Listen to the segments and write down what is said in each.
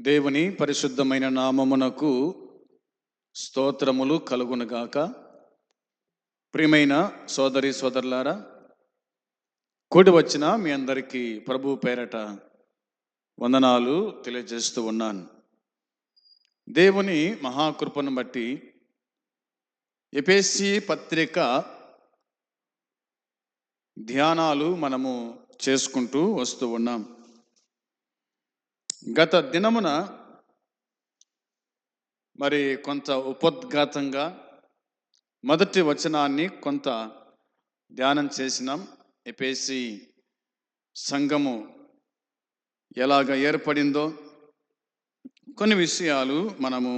దేవుని పరిశుద్ధమైన నామమునకు స్తోత్రములు కలుగునుగాక. ప్రియమైన సోదరి సోదరులారా, కూడి వచ్చిన మీ అందరికీ ప్రభు పేరట వందనాలు తెలియజేస్తూ ఉన్నాను. దేవుని మహాకృపను బట్టి ఎఫెసీ పత్రిక ధ్యానాలు మనము చేసుకుంటూ వస్తూ ఉన్నాం. గత దినమున మరి కొంత ఉపోద్ఘాతంగా మొదటి వచనాన్ని కొంత ధ్యానం చేసినాం. ఎఫెసీ సంఘము ఎలాగ ఏర్పడిందో కొన్ని విషయాలు మనము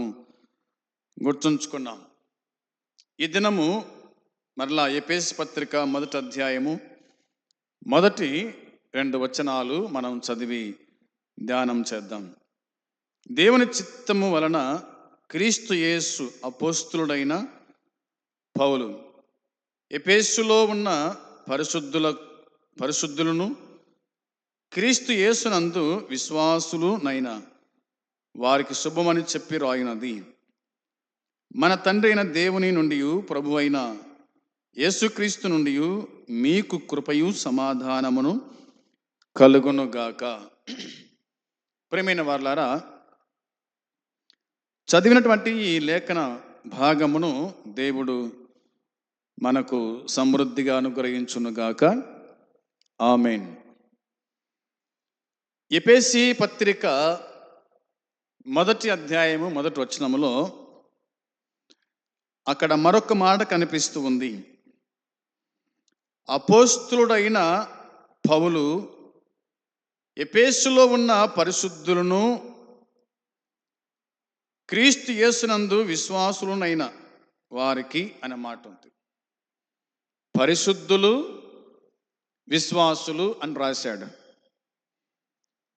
గుర్తుంచుకున్నాం. ఈ దినము మరలా ఎఫెసీ పత్రిక మొదటి అధ్యాయము మొదటి 2 వచనాలు మనం చదివి ధ్యానం చేద్దాం. దేవుని చిత్తము వలన క్రీస్తు యేసు అపోస్తులుడైన పౌలు ఎఫెసులో ఉన్న పరిశుద్ధులను క్రీస్తు యేసునందు విశ్వాసులునైన వారికి శుభమని చెప్పి రాయినది. మన తండ్రి అయిన దేవుని నుండి ప్రభు అయిన యేసుక్రీస్తు నుండి మీకు కృపయు సమాధానమును కలుగునుగాక. ప్రియమైన వారలారా, చదివినటువంటి ఈ లేఖన భాగమును దేవుడు మనకు సమృద్ధిగా అనుగ్రహించునుగాక. ఆమేన్. ఎఫెసీ పత్రిక మొదటి అధ్యాయము మొదటి వచనములో అక్కడ మరొక మాట కనిపిస్తూ ఉంది. అపోస్తులుడైన పౌలు ఎఫెసులో ఉన్న పరిశుద్ధులను క్రీస్తు యేసునందు విశ్వాసులునైన వారికి అనే మాట ఉంది. పరిశుద్ధులు, విశ్వాసులు అని రాశాడు.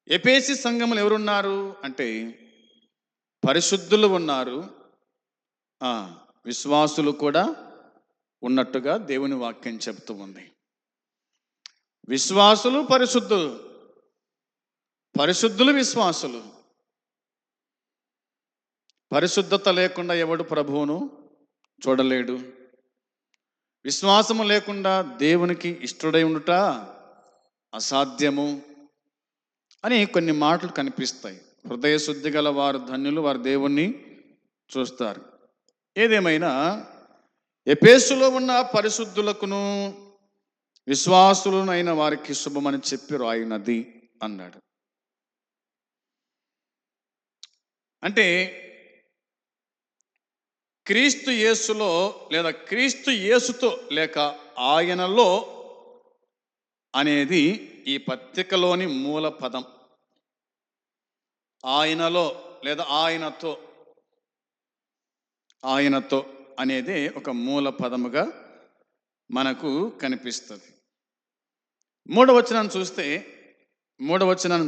ఎఫెసీ సంఘములు ఎవరున్నారు అంటే పరిశుద్ధులు ఉన్నారు, విశ్వాసులు కూడా ఉన్నట్టుగా దేవుని వాక్యం చెప్తూ ఉంది. విశ్వాసులు పరిశుద్ధులు, పరిశుద్ధులు విశ్వాసులు. పరిశుద్ధత లేకుండా ఎవడు ప్రభువును చూడలేడు. విశ్వాసము లేకుండా దేవునికి ఇష్టడై ఉండుట అసాధ్యము అని కొన్ని మాటలు కనిపిస్తాయి. హృదయ శుద్ధి గల వారు ధన్యులు, వారు దేవుణ్ణి చూస్తారు. ఏదేమైనా ఎఫెసులో ఉన్న పరిశుద్ధులకును విశ్వాసులైన వారికి శుభమని చెప్పి రాయినది అన్నాడు. అంటే క్రీస్తు యేసులో లేదా క్రీస్తు యేసుతో లేక ఆయనలో అనేది ఈ పత్రికలోని మూల పదం. ఆయనలో లేదా ఆయనతో అనేది ఒక మూల పదముగా మనకు కనిపిస్తుంది. మూడవ వచనాన్ని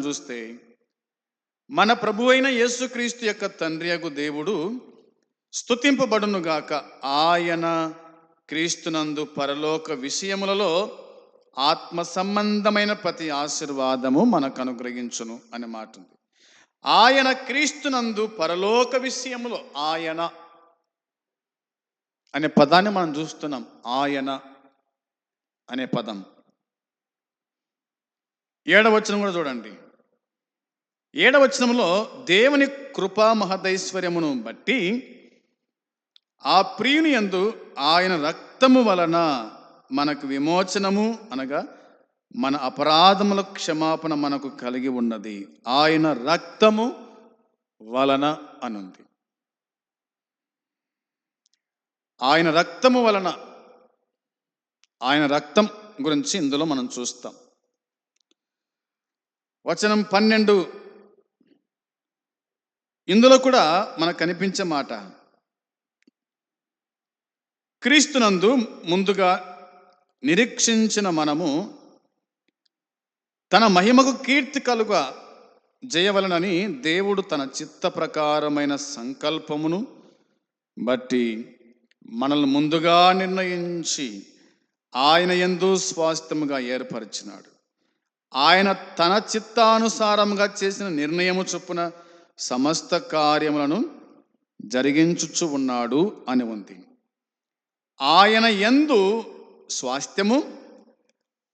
చూస్తే మన ప్రభు అయిన యేసుక్రీస్తు యొక్క తండ్రియగు దేవుడు స్తుతింపబడునుగాక. ఆయన క్రీస్తునందు పరలోక విషయములలో ఆత్మ సంబంధమైన ప్రతి ఆశీర్వాదము మనకు అనుగ్రహించును అనే మాట ఉంది. ఆయన క్రీస్తునందు పరలోక విషయములో, ఆయన అనే పదాన్ని మనం చూస్తున్నాం. ఆయన అనే పదం 7వ వచనం కూడా చూడండి. 7వ వచనంలో దేవుని కృపా మహదైశ్వర్యమును బట్టి ఆ ప్రియుని యందు ఆయన రక్తము వలన మనకు విమోచనము అనగా మన అపరాధముల క్షమాపణ మనకు కలిగి ఉన్నది. ఆయన రక్తము వలన అనుంది. ఆయన రక్తము వలన, ఆయన రక్తం గురించి ఇందులో మనం చూస్తాం. వచనం 12 ఇందులో కూడా మనకు కనిపించే మాట, క్రీస్తునందు ముందుగా నిరీక్షించిన మనము తన మహిమకు కీర్తి కలుగా జయవలనని దేవుడు తన చిత్త ప్రకారమైన సంకల్పమును బట్టి మనల్ని ముందుగా నిర్ణయించి ఆయన యందు స్వాస్థ్యముగా ఏర్పరిచినాడు. ఆయన తన చిత్తానుసారముగా చేసిన నిర్ణయము చొప్పున సమస్త కార్యములను జరిగించుచు ఉన్నాడు అని ఉంది. ఆయన యందు స్వాస్థ్యము,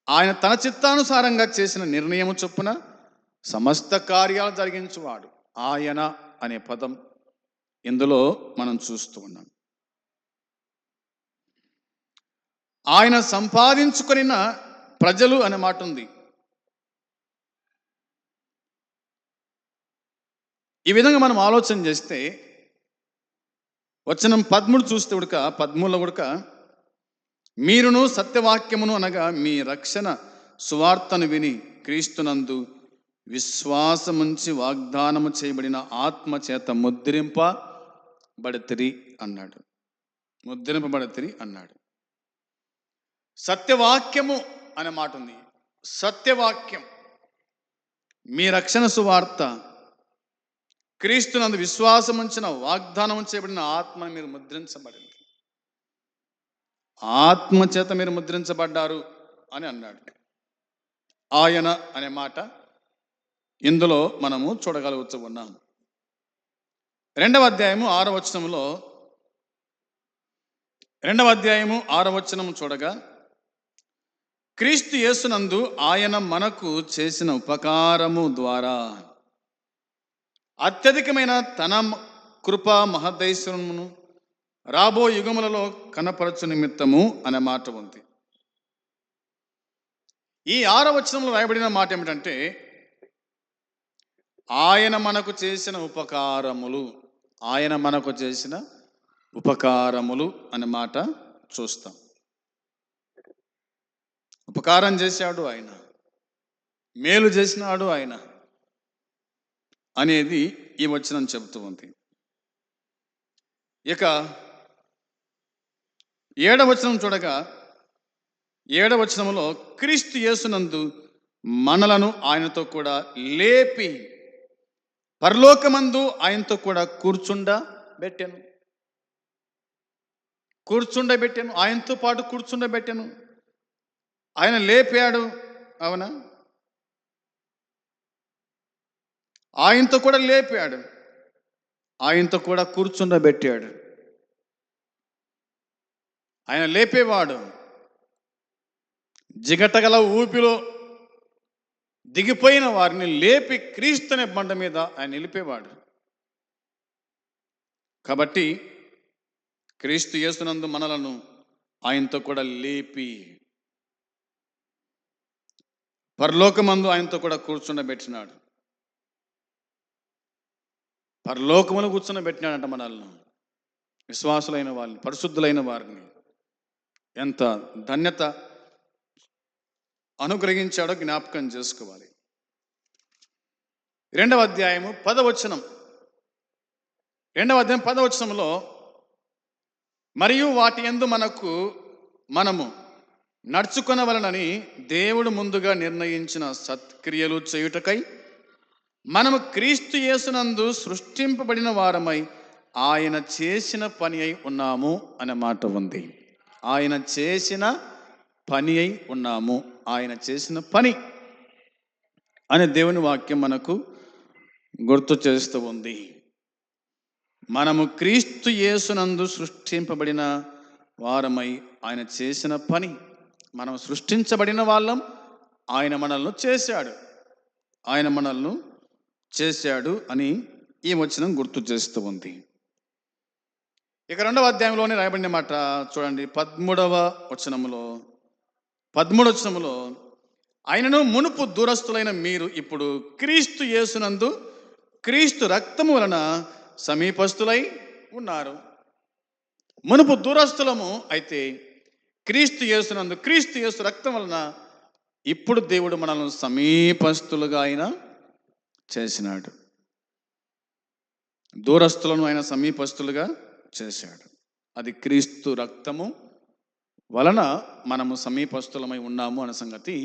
ఆయన తన చిత్తానుసారంగా చేసిన నిర్ణయము చొప్పున సమస్త కార్యాలు జరిగించువాడు. ఆయన అనే పదం ఇందులో మనం చూస్తూ ఉన్నాం. ఆయన సంపాదించుకొనిన ప్రజలు అనే మాట ఉంది. ఈ విధంగా మనం ఆలోచన చేస్తే వచనం 13 చూస్తే ఉడక 13లో ఉడక, మీరును సత్యవాక్యమును అనగా మీ రక్షణ సువార్తను విని క్రీస్తునందు విశ్వాసముంచి వాగ్దానము చేయబడిన ఆత్మ చేత ముద్రింపబడితిరి అన్నాడు. ముద్రింపబడితిరి అన్నాడు. సత్యవాక్యము అనే మాట ఉంది. సత్యవాక్యం, మీ రక్షణ సువార్త, క్రీస్తునందు విశ్వాసముంచిన వాగ్దానం చేయబడిన ఆత్మ మీరు ముద్రించబడింది. ఆత్మ చేత మీరు ముద్రించబడ్డారు అని అన్నాడు. ఆయన అనే మాట ఇందులో మనము చూడగలుగుతూ ఉన్నాం. 2వ అధ్యాయము 6వ వచనంలో 2వ అధ్యాయము 6వ వచనం చూడగా, క్రీస్తు యేసునందు ఆయన మనకు చేసిన ఉపకారము ద్వారా అత్యధికమైన తన కృపా మహదైశ్వరమును రాబో యుగములలో కనపరచు నిమిత్తము అనే మాట ఉంది. ఈ 6వ వచనంలో రాయబడిన మాట ఏమిటంటే, ఆయన మనకు చేసిన ఉపకారములు, ఆయన మనకు చేసిన ఉపకారములు అనే మాట చూస్తాం. ఉపకారం చేశాడు ఆయన, మేలు చేసినాడు ఆయన అనేది ఈ వచనం చెబుతూ ఉంది. ఇక 7వ వచనం చూడగా, 7వ వచనంలో క్రీస్తు యేసునందు మనలను ఆయనతో కూడా లేపి పరలోకమందు ఆయనతో కూడా కూర్చుండబెట్టాను. ఆయనతో పాటు కూర్చుండబెట్టాను. ఆయన లేపాడు, అవునా? ఆయనతో కూడా లేపాడు, ఆయనతో కూడా కూర్చుండబెట్టాడు. ఆయన లేపేవాడు. జిగటగల ఊపిలో దిగిపోయిన వారిని లేపి క్రీస్తు అనే బండ మీద ఆయన నిలిపేవాడు. కాబట్టి క్రీస్తు యేసునందు మనలను ఆయనతో కూడా లేపి పరలోకమందు ఆయనతో కూడా కూర్చుండబెట్టినాడు. పరలోకమును కూర్చుండబెట్టినాడంట మనల్ని, విశ్వాసులైన వాళ్ళని, పరిశుద్ధులైన వారిని. ఎంత ధన్యత అనుగ్రహించాడో జ్ఞాపకం చేసుకోవాలి. 2వ అధ్యాయము 10వ వచనం, 2వ అధ్యాయం 10వ వచనంలో, మరియు వాటి యందు మనము నడుచుకొనవలనని దేవుడు ముందుగా నిర్ణయించిన సత్క్రియలు చేయుటకై మనము క్రీస్తు యేసునందు సృష్టింపబడిన వారమై ఆయన చేసిన పని అయి ఉన్నాము అనే మాట ఉంది. ఆయన చేసిన పని అయి ఉన్నాము, ఆయన చేసిన పని అనే దేవుని వాక్యం మనకు గుర్తు చేస్తూ ఉంది. మనము క్రీస్తు యేసునందు సృష్టింపబడిన వారమై ఆయన చేసిన పని. మనం సృష్టించబడిన వాళ్ళం, ఆయన మనల్ని చేశాడు అని ఈ వచనం గుర్తు చేస్తూ ఉంది. ఇక 2వ అధ్యాయంలోనే రాయబడిన మాట చూడండి. 13వ వచనములో, ఆయనను మునుపు దూరస్తులైన మీరు ఇప్పుడు క్రీస్తు యేసునందు క్రీస్తు రక్తము వలన సమీపస్తులై ఉన్నారు. మునుపు దూరస్తులము అయితే క్రీస్తు యేసు రక్తం వలన ఇప్పుడు దేవుడు మనల్ని సమీపస్తులుగా ఆయన చేసినాడు. దూరస్తులను ఆయన సమీపస్తులుగా చేశాడు. అది క్రీస్తు రక్తము వలన మనము సమీపస్తులమై ఉన్నాము అనే సంగతి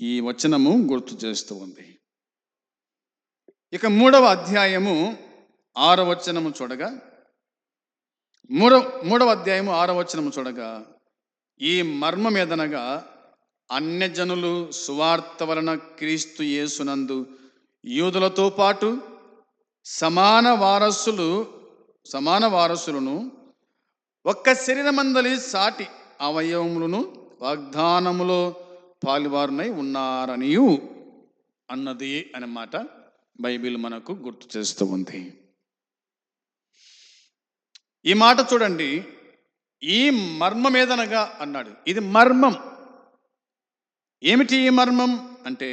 ఈ వచనము గుర్తు చేస్తూ ఉంది. ఇక 3వ అధ్యాయము 6వ వచనము చూడగా, 3వ అధ్యాయము 6వ వచనము చూడగా, ఈ మర్మం ఏదనగా అన్యజనులు సువార్త వలన క్రీస్తు యేసునందు యూదులతో పాటు సమాన వారసులను ఒక్క శరీరమందలి సాటి అవయవములను వాగ్దానములో పాలువారునై ఉన్నారనియు అన్నది అన్నమాట బైబిల్ మనకు గుర్తు చేస్తూ ఉంది. ఈ మాట చూడండి, ఈ మర్మమేదనగా అన్నాడు. ఇది మర్మం. ఏమిటి ఈ మర్మం అంటే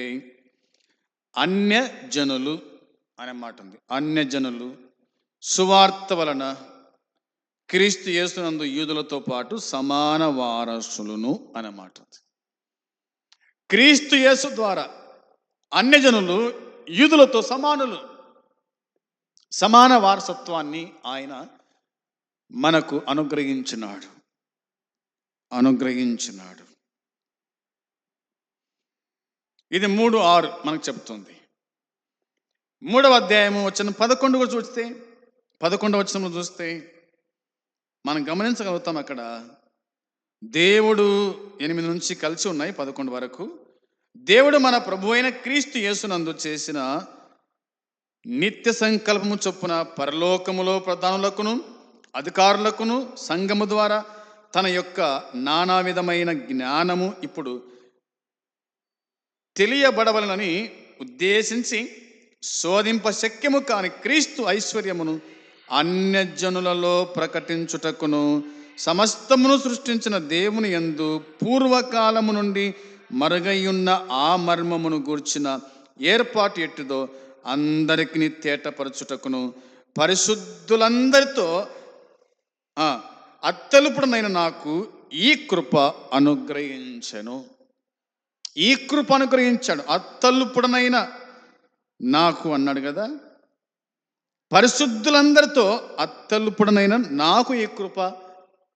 అన్యజనులు అనే మాట ఉంది. అన్యజనులు సువార్త వలన క్రీస్తు యేసునందు యూదులతో పాటు సమాన వారసులను అన్నమాట ఉంది. క్రీస్తు యేసు ద్వారా అన్యజనులు యూదులతో సమానులు. సమాన వారసత్వాన్ని ఆయన మనకు అనుగ్రహించినాడు. ఇది 3:6 మనకు చెప్తుంది. 3వ అధ్యాయము వచ్చిన 11 కూడా చూస్తే 11వ వచనంలో చూస్తే మనం గమనించగలుగుతాం. అక్కడ దేవుడు 8 నుంచి కలిసి ఉన్నాయి 11 వరకు. దేవుడు మన ప్రభు అయిన క్రీస్తు యేసునందు చేసిన నిత్య సంకల్పము చొప్పున పరలోకములో ప్రధానులకును అధికారులకును సంఘము ద్వారా తన యొక్క నానా విధమైన జ్ఞానము ఇప్పుడు తెలియబడవలనని ఉద్దేశించి శోధింప శక్యము కాని క్రీస్తు ఐశ్వర్యమును అన్యజనులలో ప్రకటించుటకును సమస్తమును సృష్టించిన దేవుని యందు పూర్వకాలము నుండి మరుగయ్యున్న ఆ మర్మమును గూర్చిన ఏర్పాటు ఎట్టిదో అందరికీ తేటపరచుటకును పరిశుద్ధులందరితో అత్తలుపుడనైన నాకు ఈ కృప అనుగ్రహించెను. ఈ కృప అనుగ్రహించాడు. అత్తలుపుడనైన నాకు అన్నాడు కదా. పరిశుద్ధులందరితో అత్తలుపుడనైన నాకు ఈ కృప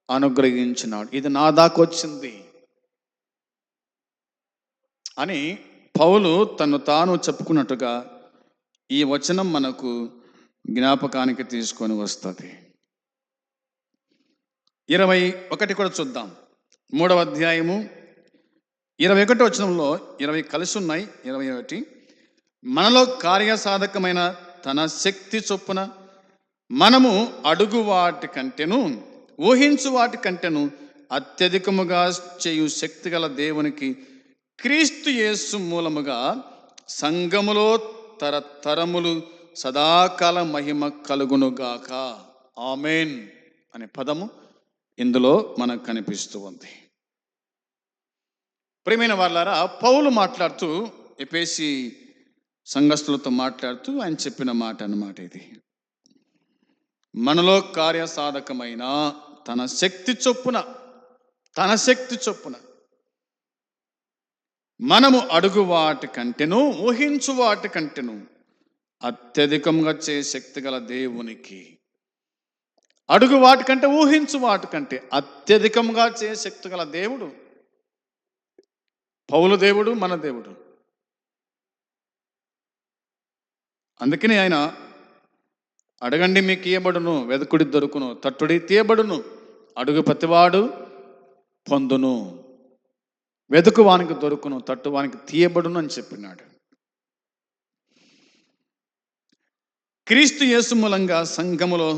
అనుగ్రహించినాడు. ఇది నా దాకా వచ్చింది అని పౌలు తను తాను చెప్పుకున్నట్టుగా ఈ వచనం మనకు జ్ఞాపకానికి తీసుకొని వస్తుంది. 21 కూడా చూద్దాం. 3వ అధ్యాయము 21 వచనంలో 20 కలిసి ఉన్నాయి. 21 మనలో కార్యసాధకమైన తన శక్తి చొప్పున మనము అడుగు వాటి కంటేను ఊహించు వాటి కంటేను అత్యధికముగా చేయు శక్తి గల దేవునికి క్రీస్తు యేసు మూలముగా సంఘములో తరతరములు సదాకాల మహిమ కలుగునుగాక. ఆమేన్ అనే పదము ఇందులో మనకు కనిపిస్తూ ఉంది. ప్రియమైన వాళ్ళారా, పౌలు మాట్లాడుతూ ఎఫెసీ సంఘస్థులతో మాట్లాడుతూ ఆయన చెప్పిన మాట అన్నమాట ఇది. మనలో కార్యసాధకమైన తన శక్తి చొప్పున మనము అడుగు వాటి కంటేను ఊహించు వాటి కంటేను అత్యధికంగా చే శక్తి గల దేవునికి. అడుగు వాటి కంటే ఊహించు వాటి కంటే అత్యధికంగా చే శక్తి గల దేవుడు పౌలు దేవుడు, మన దేవుడు. అందుకని ఆయన అడగండి మీకు ఇయ్యబడును, వెదకుడి దొరుకును, తట్టుడి తీయబడును, అడుగు ప్రతివాడు పొందును, వెదుకు వానికి దొరుకును, తట్టు వానికి తీయబడును అని చెప్పినాడు. క్రీస్తు యేసు మూలంగా సంఘములో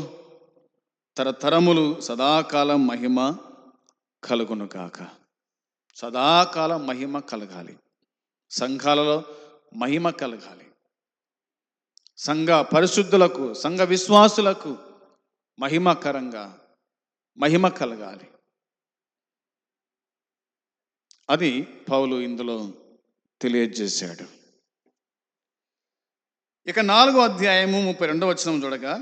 తరతరములు సదాకాలం మహిమ కలుగును కాక. సదాకాలం మహిమ కలగాలి. సంఘాలలో మహిమ కలగాలి. సంఘ పరిశుద్ధులకు, సంఘ విశ్వాసులకు మహిమ కలగాలి. అది పౌలు ఇందులో తెలియజేశాడు. ఇక 4వ అధ్యాయము 32వ వచనం చూడగా,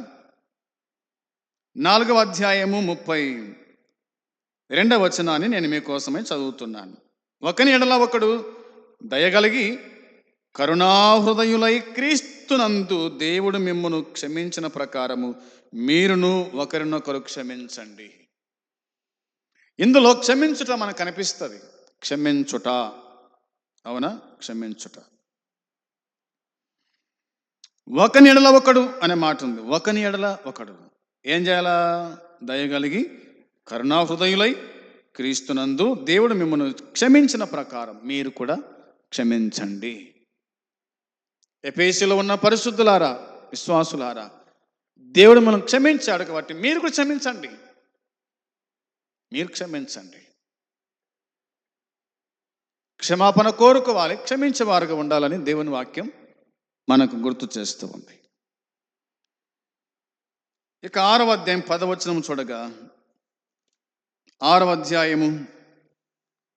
4వ అధ్యాయము 32వ వచనాన్ని నేను మీకోసమే చదువుతున్నాను. ఒకని ఎడల ఒకడు దయగలిగి కరుణాహృదయులై క్రీస్తునందు దేవుడు మిమ్మును క్షమించిన ప్రకారము మీరును ఒకరినొకరు క్షమించండి. ఇందులో క్షమించుట మనకు కనిపిస్తుంది. క్షమించుట, అవునా? క్షమించుట. ఒకని ఎడల ఒకడు అనే మాట ఉంది. ఒకని ఎడల ఒకడు ఏం చేయాలా? దయగలిగి కరుణాహృదయులై క్రీస్తునందు దేవుడు మిమ్మల్ని క్షమించిన ప్రకారం మీరు కూడా క్షమించండి. ఎఫెసీలో ఉన్న పరిశుద్ధులారా, విశ్వాసులారా, దేవుడు మనం క్షమించాడు కాబట్టి మీరు కూడా క్షమించండి. మీరు క్షమించండి. క్షమాపణ కోరుకోవాలి, క్షమించేవారుగా ఉండాలని దేవుని వాక్యం మనకు గుర్తు చేస్తూ ఉంది. ఇక 6వ అధ్యాయం 10వ వచనం చూడగా, 6వ అధ్యాయము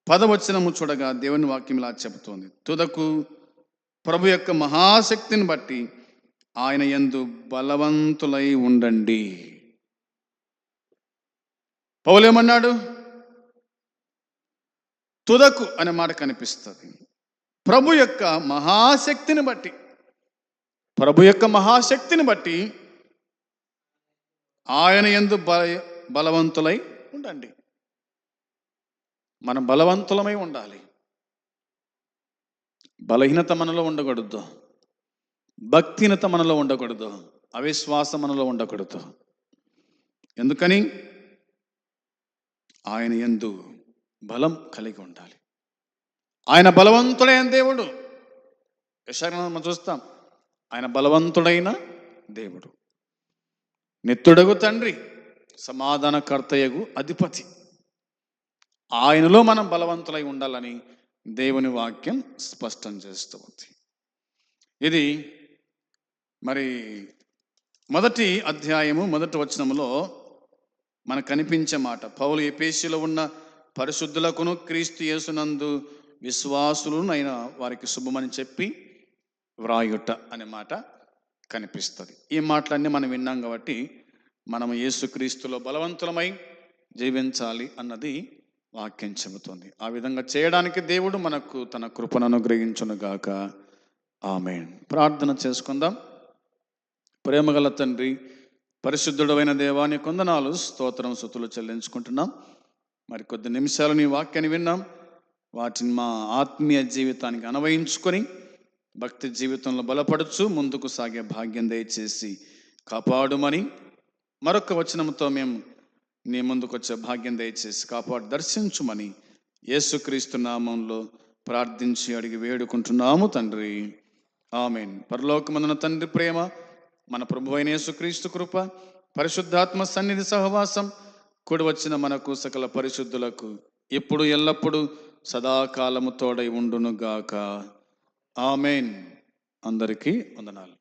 10వ వచనము చూడగా దేవుని వాక్యం ఇలా చెబుతోంది: తుదకు ప్రభు యొక్క మహాశక్తిని బట్టి ఆయన యందు బలవంతులై ఉండండి. పౌలు ఏమన్నాడు? తుదకు అనే మాట కనిపిస్తుంది. ప్రభు యొక్క మహాశక్తిని బట్టి, ప్రభు యొక్క మహాశక్తిని బట్టి ఆయన యందు బలవంతులై ఉండండి. మనం బలవంతులమై ఉండాలి. బలహీనత మనలో ఉండకూడదు, భక్తిహీనత మనలో ఉండకూడదు, అవిశ్వాసం మనలో ఉండకూడదు. ఎందుకని? ఆయన యందు బలం కలిగి ఉండాలి. ఆయన బలవంతుడైన దేవుడు. యెషయా మనం చూస్తాం, ఆయన బలవంతుడైన దేవుడు, నిత్యుడగు తండ్రి, సమాధానకర్తయగు అధిపతి. ఆయనలో మనం బలవంతులై ఉండాలని దేవుని వాక్యం స్పష్టం చేస్తూ ఉంది. ఇది మరి 1వ అధ్యాయము 1వ వచనములో మనకు కనిపించే మాట. పౌలు ఎఫెసీలో ఉన్న పరిశుద్ధులకును క్రీస్తు యేసునందు విశ్వాసులైన వారికి శుభమని చెప్పి వ్రాయుట అనే మాట కనిపిస్తుంది. ఈ మాటలన్నీ మనం విన్నాం కాబట్టి మనం యేసుక్రీస్తులో బలవంతులమై జీవించాలి అన్నది వాక్యం చెబుతుంది. ఆ విధంగా చేయడానికి దేవుడు మనకు తన కృపను అనుగ్రహించునుగాక. ఆమేన్. ప్రార్థన చేసుకుందాం. ప్రేమగల తండ్రి, పరిశుద్ధుడైన దేవాని కొందనాలు, స్తోత్రం స్తుతులు చెల్లించుకుంటున్నాం. మరి కొద్ది నిమిషాలు నీ వాక్యాన్ని విన్నాం. వాటిని మా ఆత్మీయ జీవితానికి అన్వయించుకొని భక్తి జీవితంలో బలపడుచు ముందుకు సాగే భాగ్యం దయచేసి కాపాడుమని, మరొక వచనంతో మేము నీ ముందుకు వచ్చే భాగ్యం దయచేసి కాపాడు దర్శించుమని యేసుక్రీస్తు నామంలో ప్రార్థించి అడిగి వేడుకుంటున్నాము తండ్రి. ఆమేన్. పరలోకమందున తండ్రి ప్రేమ, మన ప్రభువైన యేసుక్రీస్తు కృప, పరిశుద్ధాత్మ సన్నిధి సహవాసం కూడి వచ్చిన మనకు సకల పరిశుద్ధులకు ఇప్పుడు ఎల్లప్పుడూ సదాకాలము తోడై ఉండునుగాక. ఆమేన్. అందరికీ వందనాలు.